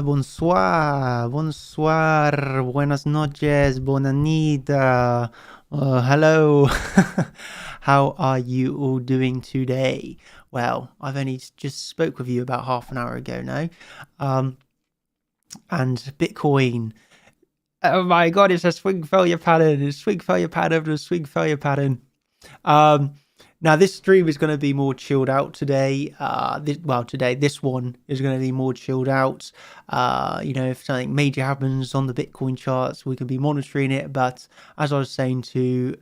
Bonsoir, bonsoir, buenas noches, bonanita. Hello. How are you all doing today? Well, I've only just spoke with you about half an hour ago now. And Bitcoin. Oh my God, it's a swing failure pattern. It's swing failure pattern after swing failure pattern. Now this stream is going to be more chilled out today. This one is going to be more chilled out. If something major happens on the Bitcoin charts, we can be monitoring it. But as I was saying to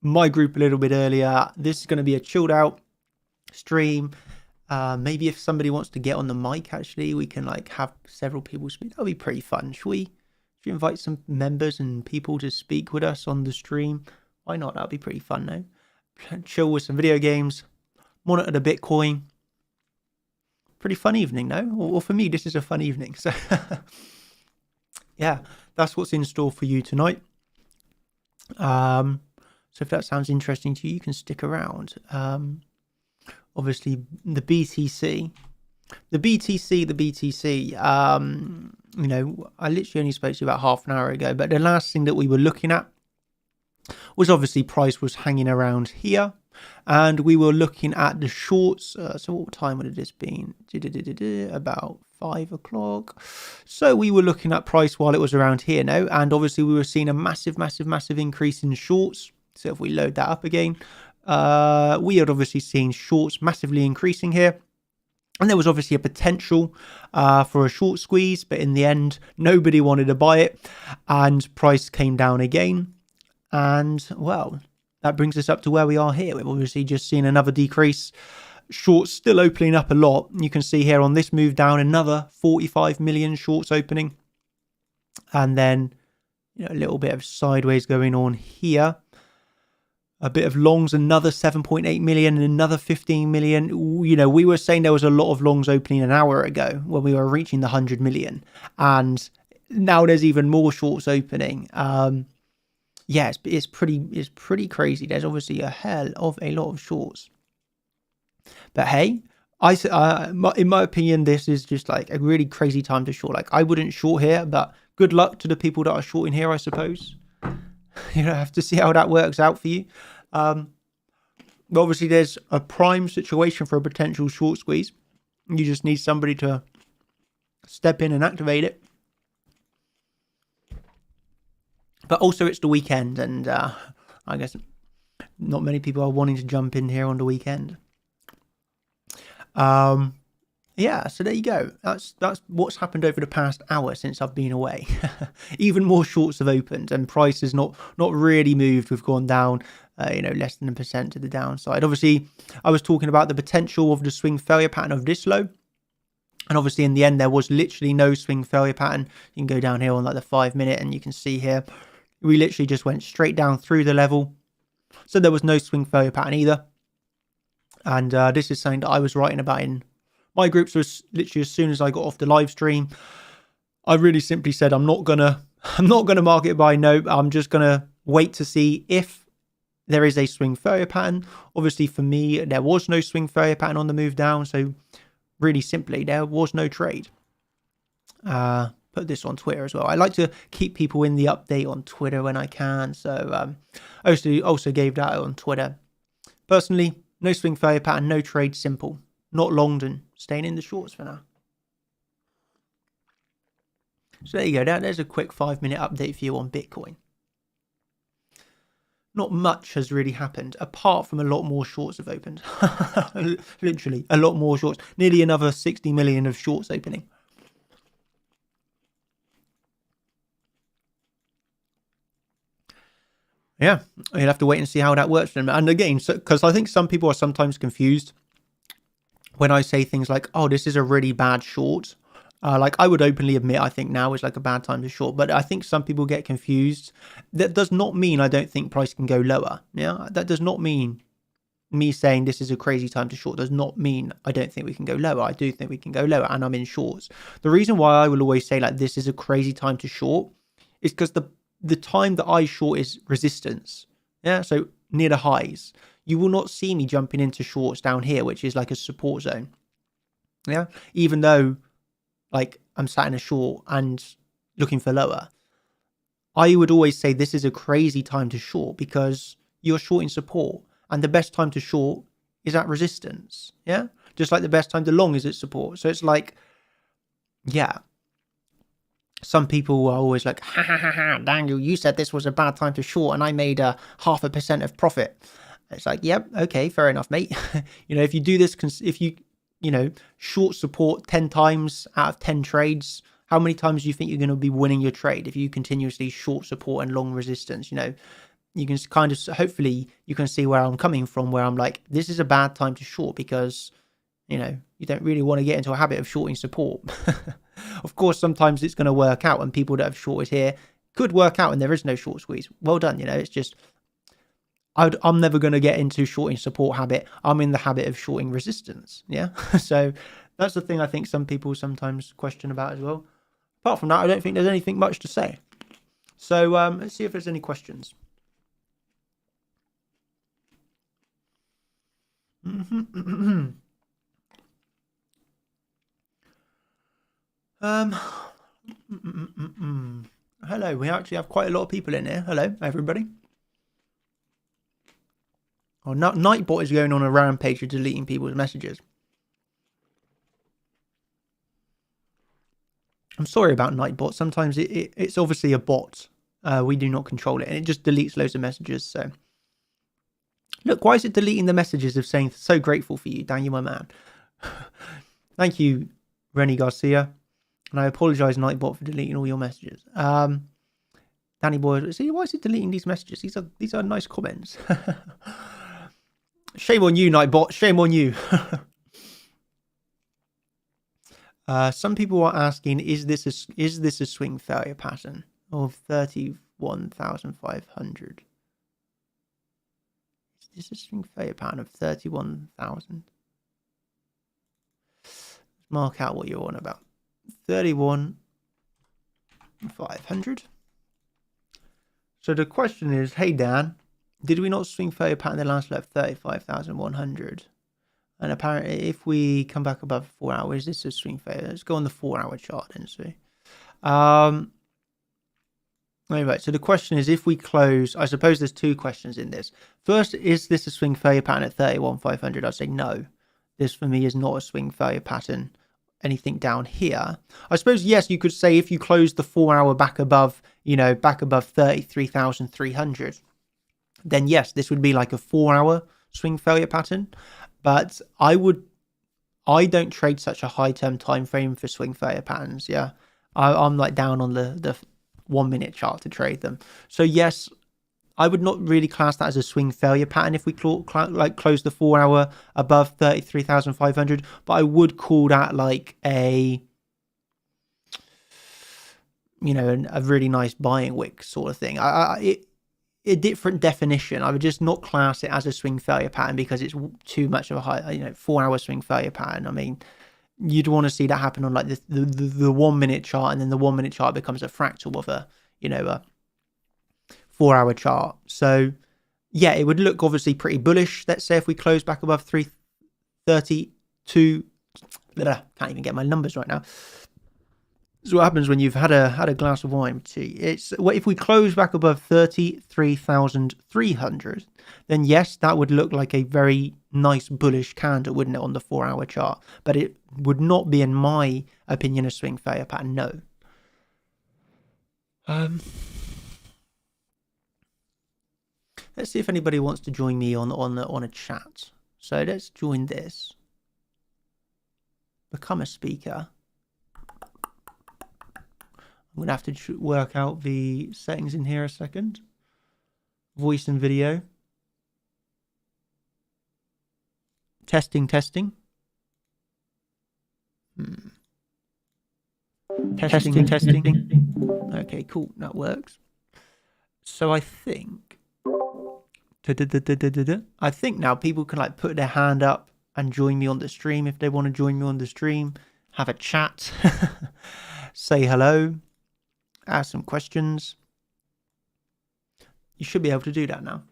my group a little bit earlier, this is going to be a chilled out stream. Maybe if somebody wants to get on the mic, actually, we can have several people speak. That'll be pretty fun. Should we invite some members and people to speak with us on the stream? Why not? That'll be pretty fun, no? Chill with some video games, monitor the Bitcoin. Pretty fun evening, no? Or for me, this is a fun evening. So yeah, that's what's in store for you tonight. So if that sounds interesting to you, you can stick around. Obviously the BTC. I literally only spoke to you about half an hour ago, but the last thing that we were looking at was obviously price was hanging around here, and we were looking at the shorts. So what time would it have been? About 5 o'clock. So we were looking at price while it was around here now, and obviously we were seeing a massive increase in shorts. So if we load that up again, we had obviously seen shorts massively increasing here. And there was obviously a potential for a short squeeze, but in the end, nobody wanted to buy it, and price came down again. And well, that brings us up to where we are here. We've obviously just seen another decrease. Shorts still opening up a lot. You can see here on this move down, another 45 million shorts opening. And then, a little bit of sideways going on here. A bit of longs, another 7.8 million and another 15 million. We were saying there was a lot of longs opening an hour ago when we were reaching the 100 million. And now there's even more shorts opening. Yeah, it's pretty crazy. There's obviously a hell of a lot of shorts. But hey, in my opinion, this is just a really crazy time to short. I wouldn't short here, but good luck to the people that are shorting here, I suppose. Have to see how that works out for you. Obviously, there's a prime situation for a potential short squeeze. You just need somebody to step in and activate it. But also it's the weekend, and I guess not many people are wanting to jump in here on the weekend. Yeah, so there you go. That's what's happened over the past hour since I've been away. Even more shorts have opened, and price has not really moved. We've gone down, less than 1% to the downside. Obviously, I was talking about the potential of the swing failure pattern of this low. And obviously, in the end, there was literally no swing failure pattern. You can go down here on like the 5 minute, and you can see here, we literally just went straight down through the level. So there was no swing failure pattern either. And this is something that I was writing about in my groups. Was literally as soon as I got off the live stream, I really simply said, I'm not gonna market buy. No, I'm just gonna wait to see if there is a swing failure pattern. Obviously, for me, there was no swing failure pattern on the move down. So really simply, there was no trade. Put this on Twitter as well. I like to keep people in the update on Twitter when I can. So I also gave that on Twitter. Personally, no swing failure pattern, no trade, simple. Not longed and staying in the shorts for now. So there you go. There's a quick 5-minute update for you on Bitcoin. Not much has really happened, apart from a lot more shorts have opened. Literally, a lot more shorts. Nearly another 60 million of shorts opening. Yeah, you'll have to wait and see how that works for them. And again, because I think some people are sometimes confused when I say things like, oh, this is a really bad short. Like I would openly admit, I think now is like a bad time to short, but I think some people get confused. That does not mean I don't think price can go lower. Yeah, that does not mean me saying this is a crazy time to short. Does not mean I don't think we can go lower. I do think we can go lower, and I'm in shorts. The reason why I will always say like this is a crazy time to short is because the time that I short is resistance. Yeah, so near the highs. You will not see me jumping into shorts down here, which is like a support zone. Yeah, even though like I'm sat in a short and looking for lower, I would always say this is a crazy time to short because you're shorting support, and the best time to short is at resistance. Yeah, just like the best time to long is at support. So it's like, yeah, some people are always like, ha ha ha ha, Daniel, you said this was a bad time to short, and I made 0.5% of profit. It's like, yep, okay, fair enough, mate. If you do this, if you short support 10 times out of 10 trades, how many times do you think you're going to be winning your trade if you continuously short support and long resistance? You can kind of, hopefully you can see where I'm coming from, where I'm like, this is a bad time to short because, you don't really want to get into a habit of shorting support. Of course, sometimes it's going to work out, and people that have shorted here could work out and there is no short squeeze. Well done. It's just, I'm never going to get into shorting support habit. I'm in the habit of shorting resistance. Yeah. So that's the thing I think some people sometimes question about as well. Apart from that, I don't think there's anything much to say. So let's see if there's any questions. Hello, we actually have quite a lot of people in here. Hello, everybody. Oh, Nightbot is going on a rampage of deleting people's messages. I'm sorry about Nightbot. Sometimes it's obviously a bot. We do not control it, and it just deletes loads of messages. So, look, why is it deleting the messages of saying so grateful for you, Dan, you my man? Thank you, Rennie Garcia. And I apologise, Nightbot, for deleting all your messages. Danny Boy, see, why is it deleting these messages? These are nice comments. Shame on you, Nightbot. Shame on you. Some people are asking, is this a swing failure pattern of 31,500? Is this a swing failure pattern of 31,000? Mark out what you're on about. 31,500. So the question is, hey Dan, did we not swing failure pattern the last low of 35,100? And apparently, if we come back above 4 hours, this is a swing failure. Let's go on the 4-hour chart and see. Anyway, so the question is, if we close, I suppose there's two questions in this. First, is this a swing failure pattern at 31,500? I'd say no. This for me is not a swing failure pattern anything down here. I suppose, yes, you could say if you close the 4 hour back above, back above 33,300, then yes, this would be like a 4 hour swing failure pattern. But I don't trade such a high term time frame for swing failure patterns. Yeah, I'm like down on the 1 minute chart to trade them. So yes, I would not really class that as a swing failure pattern if we close the 4 hour above 33,500, but I would call that like a really nice buying wick sort of thing. A different definition. I would just not class it as a swing failure pattern because it's too much of a high 4 hour swing failure pattern. I mean, you'd want to see that happen on like the 1 minute chart, and then the 1 minute chart becomes a fractal of a 4 hour chart. So yeah, it would look obviously pretty bullish. Let's say if we close back above 332, can't even get my numbers right now. This is what happens when you've had a glass of wine with tea. It's if we close back above 33,300, then yes, that would look like a very nice bullish candle, wouldn't it, on the 4 hour chart? But it would not be, in my opinion, a swing failure pattern. No. Let's see if anybody wants to join me on a chat. So let's join this. Become a speaker. I'm going to have to work out the settings in here a second. Voice and video. Testing. Testing. Okay, cool. That works. So I think now people can like put their hand up and join me on the stream if they want to join me on the stream. Have a chat. Say hello. Ask some questions. You should be able to do that now.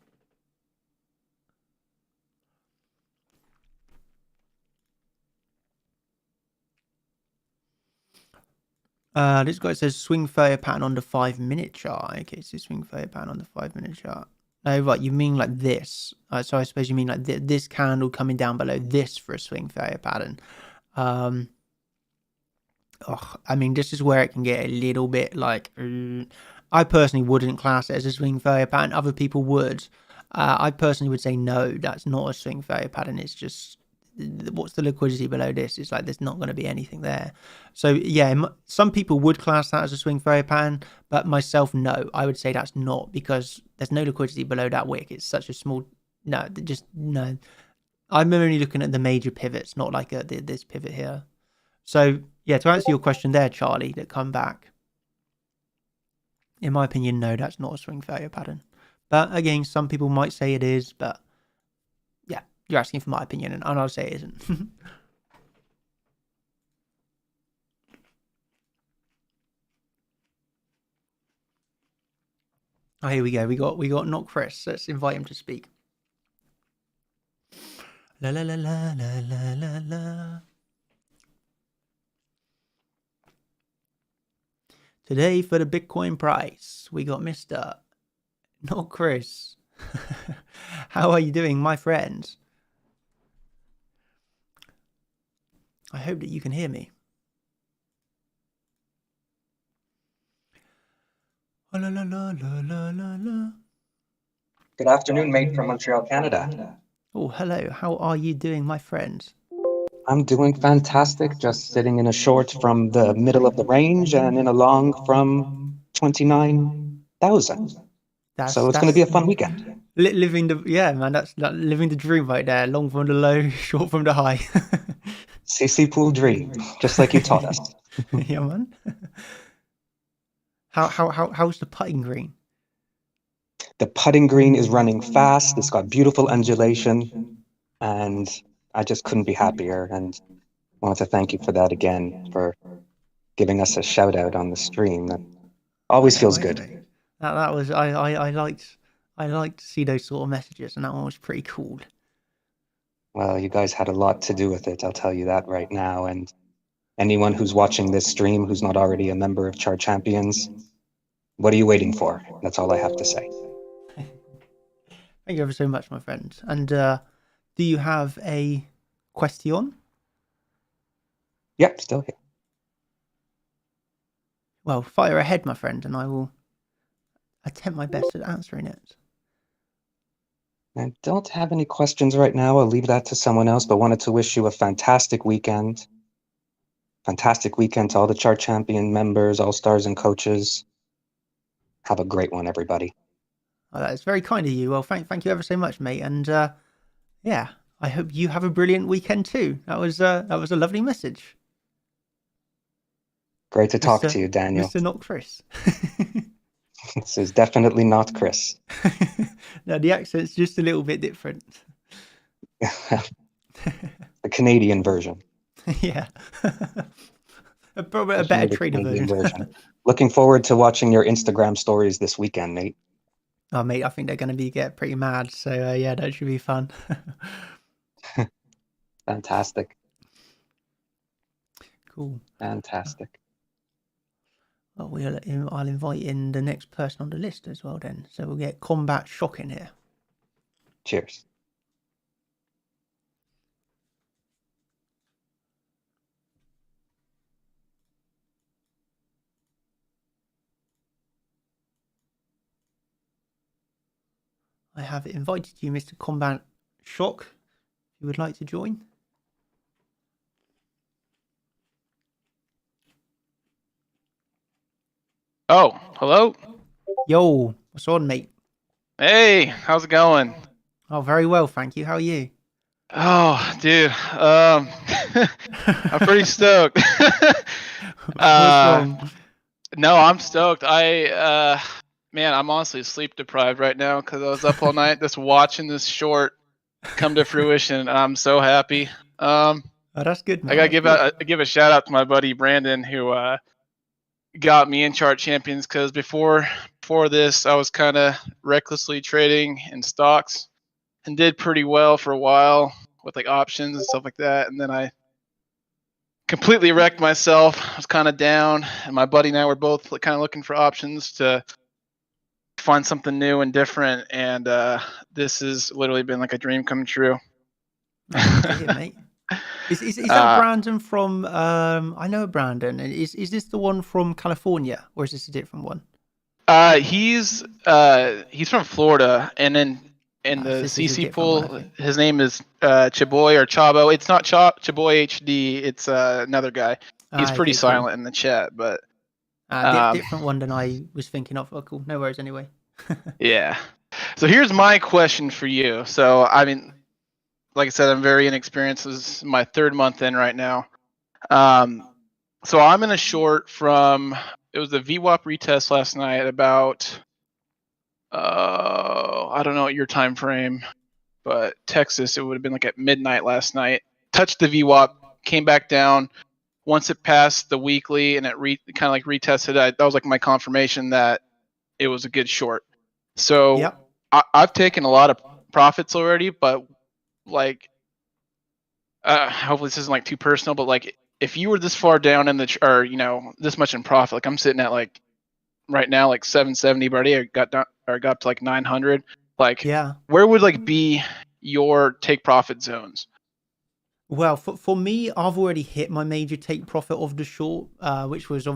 This guy says swing failure pattern on the 5 minute chart. Okay, so swing failure pattern on the 5 minute chart. Oh, right, you mean like this. So I suppose you mean like this candle coming down below this for a swing failure pattern. I mean, this is where it can get a little bit like, I personally wouldn't class it as a swing failure pattern. Other people would. I personally would say no, that's not a swing failure pattern. It's just, what's the liquidity below this? It's like there's not going to be anything there. So yeah, some people would class that as a swing failure pattern, but myself, no, I would say that's not, because there's no liquidity below that wick. It's such a small, no. I'm only looking at the major pivots, not like this pivot here. So yeah, to answer your question there, Charlie, that come back, in my opinion, no, that's not a swing failure pattern. But again, some people might say it is, but yeah, you're asking for my opinion, and I'll say it isn't. Oh, here we go. We got not Chris. Let's invite him to speak. La la la la la la la la. Today for the Bitcoin price, we got Mr. Not Chris. How are you doing, my friends? I hope that you can hear me. Oh, la, la, la, la, la, la, la. Good afternoon, mate, from Montreal, Canada. Oh, hello. How are you doing, my friend? I'm doing fantastic, just sitting in a short from the middle of the range and in a long from 29,000. So it's going to be a fun weekend. Living the, yeah, man, that's living the dream right there. Long from the low, short from the high. CCPool dream, just like you taught us. Yeah, man. How's the putting green? The putting green is running fast. It's got beautiful undulation, and I just couldn't be happier. And I want to thank you for that again, for giving us a shout out on the stream. That always feels good. That was I liked to see those sort of messages, and that one was pretty cool. Well, you guys had a lot to do with it, I'll tell you that right now. And anyone who's watching this stream who's not already a member of Chart Champions, what are you waiting for? That's all I have to say. Thank you ever so much, my friend. And do you have a question? Yep, still here. Well, fire ahead, my friend, and I will attempt my best at answering it. I don't have any questions right now. I'll leave that to someone else, but wanted to wish you a fantastic weekend. Fantastic weekend to all the Chart Champion members, all-stars, and coaches. Have a great one, everybody. Oh, that is very kind of you. Well, thank you ever so much, mate. And yeah, I hope you have a brilliant weekend too. That was a lovely message. Great to talk Mr. to you, Daniel. Mr. Not Chris. This is definitely not Chris. No, the accent's just a little bit different. The Canadian version. Yeah. Probably a better trader version. Looking forward to watching your Instagram stories this weekend, Nate. Oh, mate, I think they're going to get pretty mad. So, yeah, that should be fun. Fantastic. Cool. Fantastic. Well, I'll invite in the next person on the list as well then. So we'll get Combat Shock in here. Cheers. I have invited you, Mr. Combat Shock, if you would like to join. Oh, hello. Yo, what's on, mate? Hey, how's it going? Oh, very well, thank you. How are you? Oh, dude. I'm pretty stoked. What's wrong? No, I'm stoked. Man, I'm honestly sleep deprived right now because I was up all night just watching this short come to fruition, and I'm so happy. Oh, that's good, man. I gotta give a shout out to my buddy Brandon who got me in Chart Champions, because before this I was kind of recklessly trading in stocks and did pretty well for a while with like options and stuff like that, and then I completely wrecked myself. I was kind of down, and my buddy and I were both kind of looking for options to find something new and different, and this has literally been like a dream come true. Mate. Is that Brandon from I know Brandon. Is this the one from California, or is this a different one? He's from Florida, and then in the CCPool, his name is Chaboy or Chabo. It's not Chaboy HD. It's another guy. He's pretty silent in the chat, but different one than I was thinking of. Oh, cool. No worries. Anyway. Yeah. So here's my question for you. So I mean, like I said, I'm very inexperienced. This is my third month in right now. So I'm in a short from, it was the VWAP retest last night about, I don't know your time frame, but Texas, it would have been like at midnight last night. Touched the VWAP, came back down. Once it passed the weekly and it kind of like retested, that was like my confirmation that it was a good short. So yep. I've taken a lot of profits already, but like, hopefully this isn't like too personal, but like if you were this far down in the, or this much in profit, like I'm sitting at like right now like 770, but I got up to like 900. Like, yeah, where would like be your take profit zones? Well, for me, I've already hit my major take profit of the short, which was for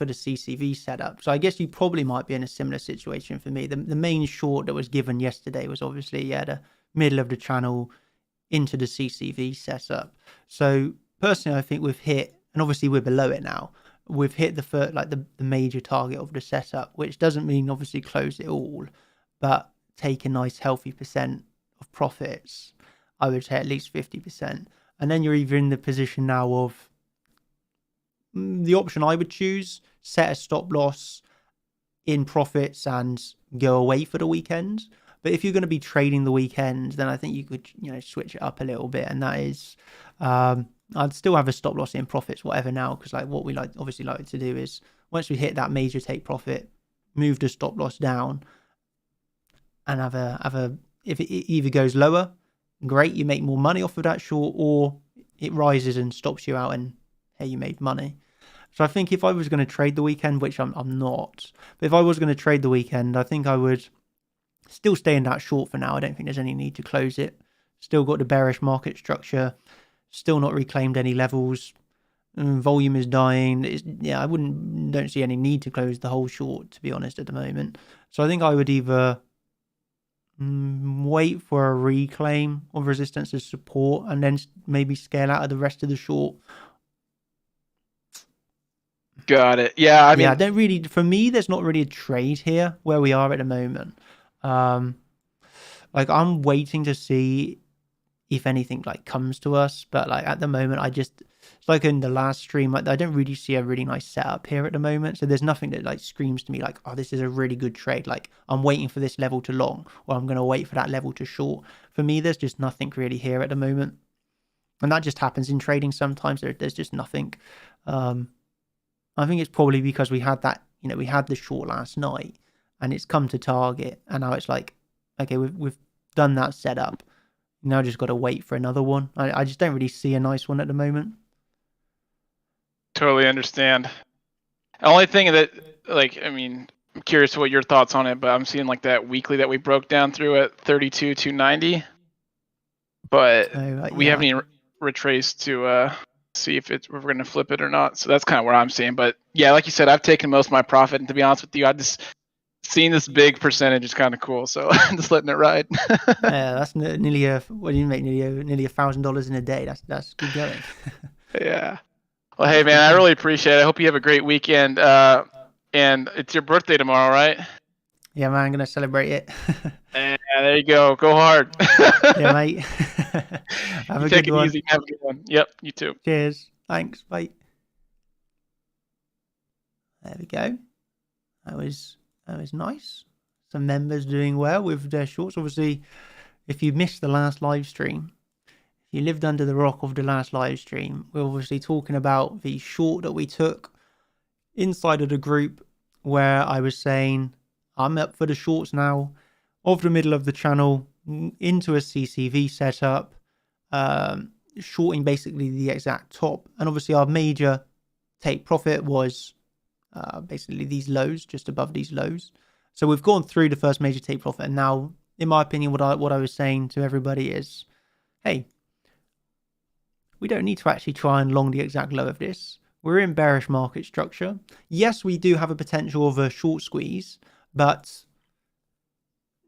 the CCV setup. So I guess you probably might be in a similar situation for me. The main short that was given yesterday was obviously the middle of the channel into the CCV setup. So personally, I think we've hit, and obviously we're below it now. We've hit the major target of the setup, which doesn't mean obviously close it all, but take a nice healthy percent of profits. I would say at least 50%. And then you're either in the position now of the option I would choose, set a stop loss in profits and go away for the weekend. But if you're going to be trading the weekend, then I think you could, switch it up a little bit. And that is, I'd still have a stop loss in profits, whatever now, because like what we obviously like to do is once we hit that major take profit, move the stop loss down and have a if it either goes lower, great, you make more money off of that short, or it rises and stops you out and hey, you made money. So I think if I was going to trade the weekend, which I'm not, but if I was going to trade the weekend, I think I would still stay in that short for now. I don't think there's any need to close it. Still got the bearish market structure, still not reclaimed any levels. volume is dying. I don't see any need to close the whole short, to be honest, at the moment. So I think I would either wait for a reclaim of resistance as support and then maybe scale out of the rest of the short. Got it. Yeah, I mean, I don't really. For me, there's not really a trade here where we are at the moment. Like I'm waiting to see if anything like comes to us, but like at the moment, it's like in the last stream, I don't really see a really nice setup here at the moment. So there's nothing that like screams to me like, oh, this is a really good trade. Like I'm waiting for this level to long, or I'm going to wait for that level to short. For me, there's just nothing really here at the moment, and that just happens in trading sometimes. There's just nothing. I think it's probably because we had that, we had the short last night, and it's come to target, and now it's like, okay, we've done that setup. Now just got to wait for another one. I just don't really see a nice one at the moment. totally understand. The only thing that, like, I mean, I'm curious what your thoughts on it, but I'm seeing like that weekly that we broke down through at 32,290, but we haven't even retraced to see if we're going to flip it or not. So that's kind of where I'm seeing. But yeah, like you said, I've taken most of my profit, and to be honest with you, I just seeing this big percentage is kind of cool. So I'm just letting it ride. Yeah, that's nearly what do you make? Nearly $1,000 in a day. That's good going. Yeah. Well, hey man, I really appreciate it. I hope you have a great weekend. And it's your birthday tomorrow, right? Yeah, man, I'm gonna celebrate it. Yeah, there you go. Go hard. Yeah, mate. Have a take good it one. easy. Have a good one. Yep, you too. Cheers. Thanks. Bye. There we go. That was nice. Some members doing well with their shorts. Obviously, if you missed the last live stream, if you lived under the rock of the last live stream, we're obviously talking about the short that we took inside of the group, where I was saying I'm up for the shorts now of the middle of the channel into a CCV setup, shorting basically the exact top. And obviously our major take profit was basically these lows, just above these lows. So we've gone through the first major take profit, and now, in my opinion, what I was saying to everybody is, hey, we don't need to actually try and long the exact low of this. We're in bearish market structure. Yes, we do have a potential of a short squeeze, but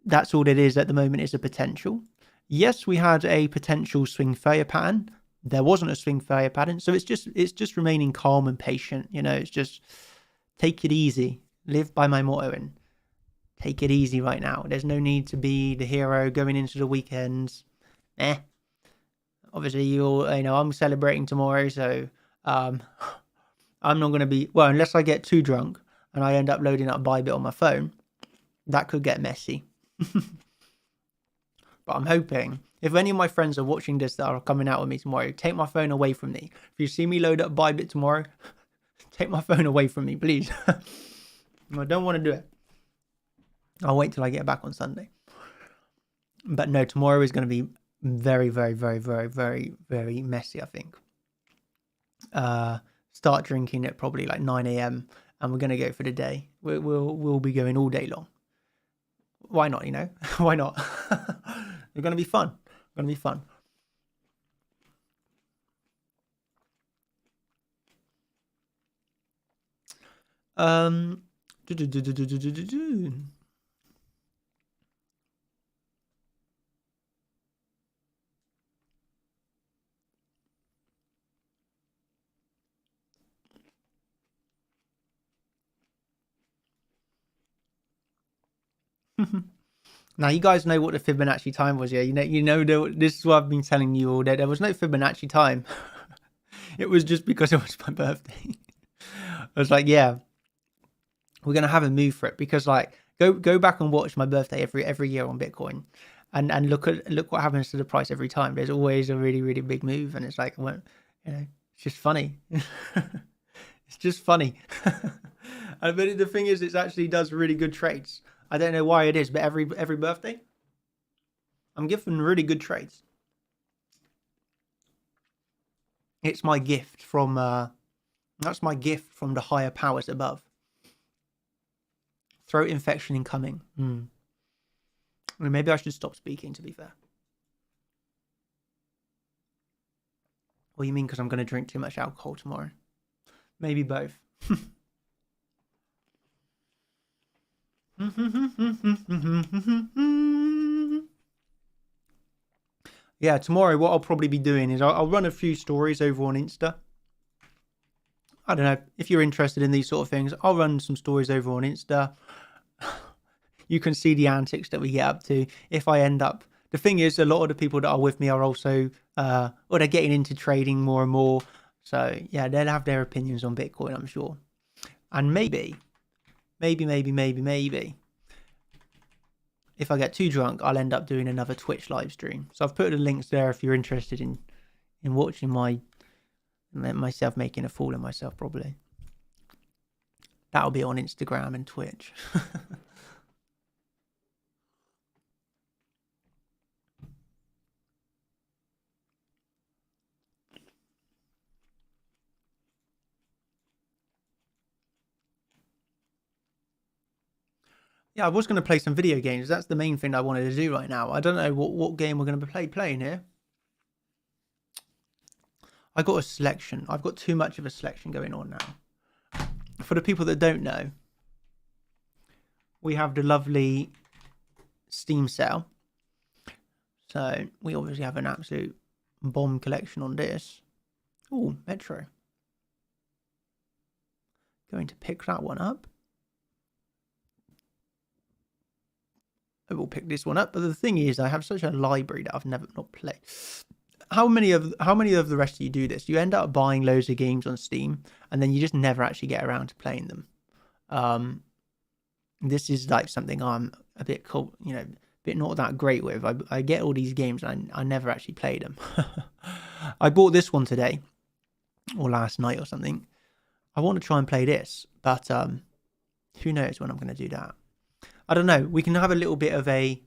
that's all it is at the moment, is a potential. Yes, we had a potential swing failure pattern. There wasn't a swing failure pattern, so it's just remaining calm and patient. It's just take it easy. Live by my motto and take it easy right now. There's no need to be the hero going into the weekends. Obviously, I'm celebrating tomorrow, so I'm not going to be, well, unless I get too drunk and I end up loading up Bybit on my phone. That could get messy. But I'm hoping, if any of my friends are watching this that are coming out with me tomorrow, take my phone away from me. If you see me load up Bybit tomorrow, take my phone away from me, please. I don't want to do it. I'll wait till I get back on Sunday. But no, tomorrow is going to be very, very, very, very, very, very messy, I think. Start drinking at probably like 9 a.m. and we're going to go for the day. We'll be going all day long. Why not, Why not? It's going to be fun. Now you guys know what the Fibonacci time was, yeah? This is what I've been telling you all day. There was no Fibonacci time. It was just because it was my birthday. I was like, yeah, we're gonna have a move for it, because like go back and watch my birthday every year on Bitcoin, and look what happens to the price every time. There's always a really, really big move, and it's like, it's just funny. It's just funny. But the thing is, it actually does really good trades. I don't know why it is, but every birthday, I'm given really good trades. It's my gift from that's my gift from the higher powers above. Throat infection incoming. I mean, maybe I should stop speaking, to be fair. Or you mean because I'm going to drink too much alcohol tomorrow? Maybe both. Yeah, tomorrow what I'll probably be doing is I'll run a few stories over on Insta. I don't know if you're interested in these sort of things. I'll run some stories over on Insta. You can see the antics that we get up to. If I end up, the thing is, a lot of the people that are with me are also, or they're getting into trading more and more. So yeah, they'll have their opinions on Bitcoin, I'm sure. And maybe, if I get too drunk, I'll end up doing another Twitch live stream. So I've put the links there if you're interested in watching myself making a fool of myself, probably. That'll be on Instagram and Twitch. Yeah, I was going to play some video games. That's the main thing I wanted to do right now. I don't know what game we're going to be playing here. I got a selection. I've got too much of a selection going on now. For the people that don't know, we have the lovely Steam sale. So we obviously have an absolute bomb collection on this. Oh, Metro. Going to pick that one up. I will pick this one up, but the thing is, I have such a library that I've never not played. How many of the rest of you do this? You end up buying loads of games on Steam, and then you just never actually get around to playing them. This is like something I'm a bit cool, a bit not that great with. I get all these games, and I never actually play them. I bought this one today, or last night or something. I want to try and play this, but who knows when I'm going to do that. I don't know. We can have a little bit of a...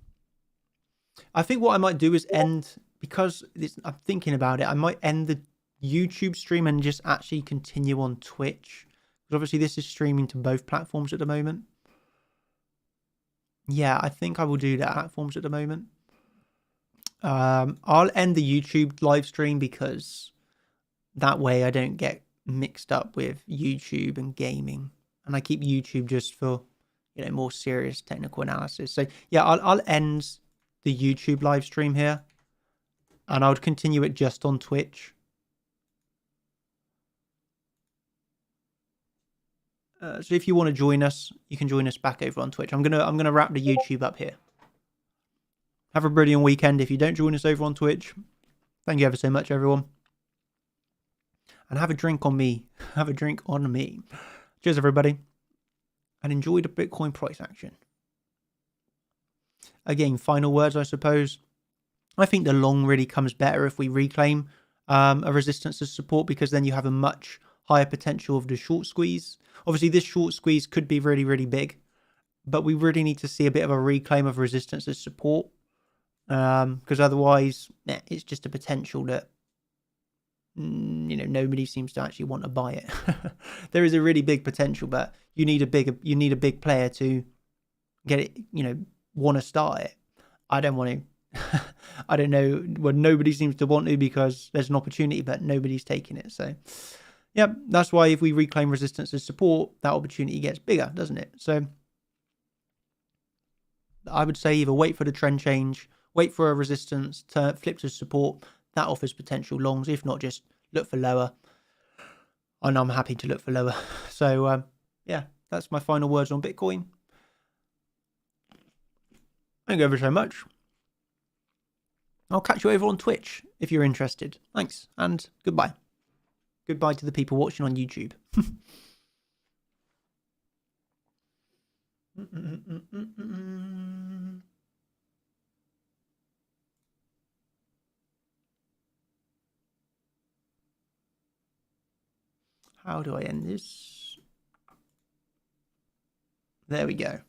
I think what I might do is end... Because I'm thinking about it, I might end the YouTube stream and just actually continue on Twitch. Because obviously this is streaming to both platforms at the moment. Yeah, I think I will do that. Platforms at the moment. I'll end the YouTube live stream because that way I don't get mixed up with YouTube and gaming. And I keep YouTube just for... more serious technical analysis. So yeah, I'll end the YouTube live stream here, and I would continue it just on Twitch. So if you want to join us, you can join us back over on Twitch. I'm gonna wrap the YouTube up here. Have a brilliant weekend. If you don't join us over on Twitch, thank you ever so much, everyone. And have a drink on me. Have a drink on me. Cheers, everybody. And enjoy the Bitcoin price action. Again, final words, I suppose. I think the long really comes better if we reclaim a resistance as support, because then you have a much higher potential of the short squeeze. Obviously, this short squeeze could be really, really big, but we really need to see a bit of a reclaim of resistance as support, because otherwise, it's just a potential that nobody seems to actually want to buy it. There is a really big potential, but you need a big player to get it, want to start it. I don't want to. I don't know. Well, nobody seems to want to because there's an opportunity, but nobody's taking it. So yeah, that's why if we reclaim resistance as support, that opportunity gets bigger, doesn't it? So I would say either wait for the trend change, wait for a resistance to flip to support. That offers potential longs. If not, just look for lower. And I'm happy to look for lower. So yeah, that's my final words on Bitcoin. Thank you ever so much. I'll catch you over on Twitch if you're interested. Thanks, and goodbye. Goodbye to the people watching on YouTube. How do I end this? There we go.